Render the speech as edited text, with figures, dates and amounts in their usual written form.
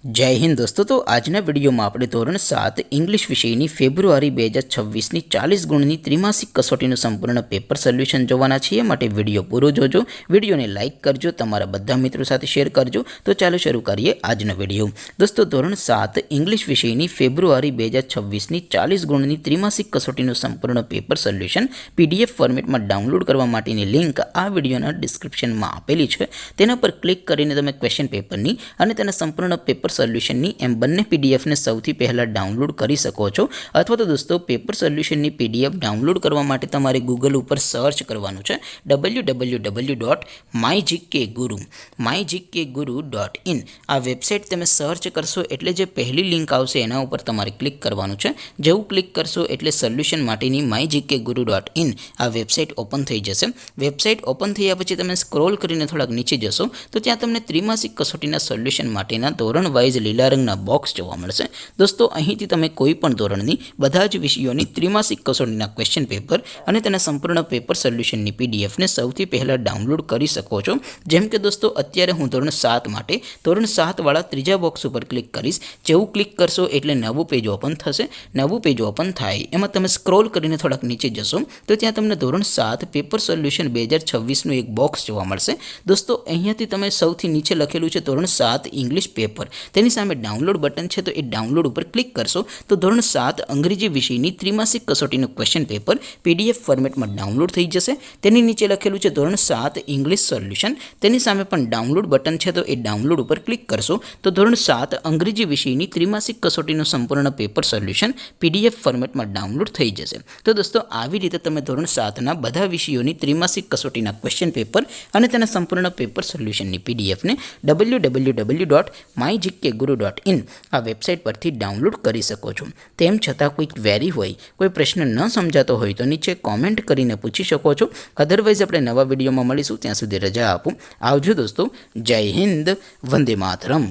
जय हिंद दोस्तों। तो आजना वीडियो में આપણે ધોરણ 7 इंग्लिश વિષયની ફેબ્રુઆરી 2026ની 40 ગુણની ત્રિમાસિક કસોટીનું સંપૂર્ણ પેપર સોલ્યુશન જોવાના છીએ। માટે વિડિયો પૂરો જોજો, વિડિયોને લાઈક કરજો, તમારા બધા મિત્રો સાથે શેર કરજો। તો ચાલો શરૂ કરીએ આજનો વિડિયો। દોસ્તો ધોરણ 7 इंग्लिश વિષયની ફેબ્રુઆરી 2026ની 40 ગુણની ત્રિમાસિક કસોટીનું સંપૂર્ણ પેપર સોલ્યુશન PDF ફોર્મેટમાં ડાઉનલોડ કરવા માટેની લિંક આ વિડિયોના ડિસ્ક્રિપ્શનમાં આપેલી છે। તેના પર ક્લિક કરીને તમે ક્વેશ્ચન પેપરની અને તેના સંપૂર્ણ પેપર સોલ્યુશનની એમ બંને પીડીએફને સૌથી પહેલાં ડાઉનલોડ કરી શકો છો। અથવા તો દોસ્તો પેપર સોલ્યુશનની પીડીએફ ડાઉનલોડ કરવા માટે તમારે ગૂગલ ઉપર સર્ચ કરવાનું છે www.mygkguru.in। આ વેબસાઇટ તમે સર્ચ કરશો એટલે જે પહેલી લિંક આવશે એના ઉપર તમારે ક્લિક કરવાનું છે। જેવું ક્લિક કરશો એટલે સોલ્યુશન માટેની mygkguru.in આ વેબસાઇટ ઓપન થઈ જશે। વેબસાઇટ ઓપન થયા પછી તમે સ્ક્રોલ કરીને થોડાક નીચે જશો તો ત્યાં તમને ત્રિમાસિક કસોટીના સોલ્યુશન માટેના ધોરણ વાઇઝ લીલા રંગના બોક્સ જોવા મળશે। દોસ્તો અહીંથી તમે કોઈ પણ ધોરણની બધા જ વિષયોની ત્રિમાસિક કસોટીના ક્વેશ્ચન પેપર અને તેના સંપૂર્ણ પેપર સોલ્યુશનની પીડીએફને સૌથી પહેલાં ડાઉનલોડ કરી શકો છો। જેમ કે દોસ્તો અત્યારે હું ધોરણ 7 માટે ધોરણ 7 વાળા ત્રીજા બોક્સ ઉપર ક્લિક કરીશ। જેવું ક્લિક કરશો એટલે નવું પેજ ઓપન થશે। નવું પેજ ઓપન થાય એમાં તમે સ્ક્રોલ કરીને થોડાક નીચે જશો તો ત્યાં તમને ધોરણ 7 પેપર સોલ્યુશન 2026નું એક બોક્સ જોવા મળશે। દોસ્તો અહીંયાથી તમે સૌથી નીચે લખેલું છે ધોરણ 7 ઇંગ્લિશ પેપર, તેની સામે ડાઉનલોડ બટન છે તો એ ડાઉનલોડ ઉપર ક્લિક કરશો તો ધોરણ 7 અંગ્રેજી વિષયની ત્રિમાસિક કસોટીનું ક્વેશ્ચન પેપર PDF ફોર્મેટમાં ડાઉનલોડ થઈ જશે। તેની નીચે લખેલું છે ધોરણ 7 ઇંગ્લિશ સોલ્યુશન, તેની સામે પણ ડાઉનલોડ બટન છે તો એ ડાઉનલોડ ઉપર ક્લિક કરશો તો ધોરણ 7 અંગ્રેજી વિષયની ત્રિમાસિક કસોટીનું સંપૂર્ણ પેપર સોલ્યુશન PDF ફોર્મેટમાં ડાઉનલોડ થઈ જશે। તો દોસ્તો આવી રીતે તમે ધોરણ 7ના બધા વિષયોની ત્રિમાસિક કસોટીના ક્વેશ્ચન પેપર અને તેના સંપૂર્ણ પેપર સોલ્યુશનની પીડીએફને www.mygkguru.in આ વેબસાઇટ પરથી ડાઉનલોડ કરી શકો છો। તેમ છતાં કોઈ ક્વેરી હોય, કોઈ પ્રશ્ન ન સમજાતો હોય તો નીચે કોમેન્ટ કરીને પૂછી શકો છો। અધરવાઇઝ આપણે નવા વિડીયોમાં મળીશું, ત્યાં સુધી રજા આપો। આવજો દોસ્તો, જય હિન્દ, વંદે માતરમ।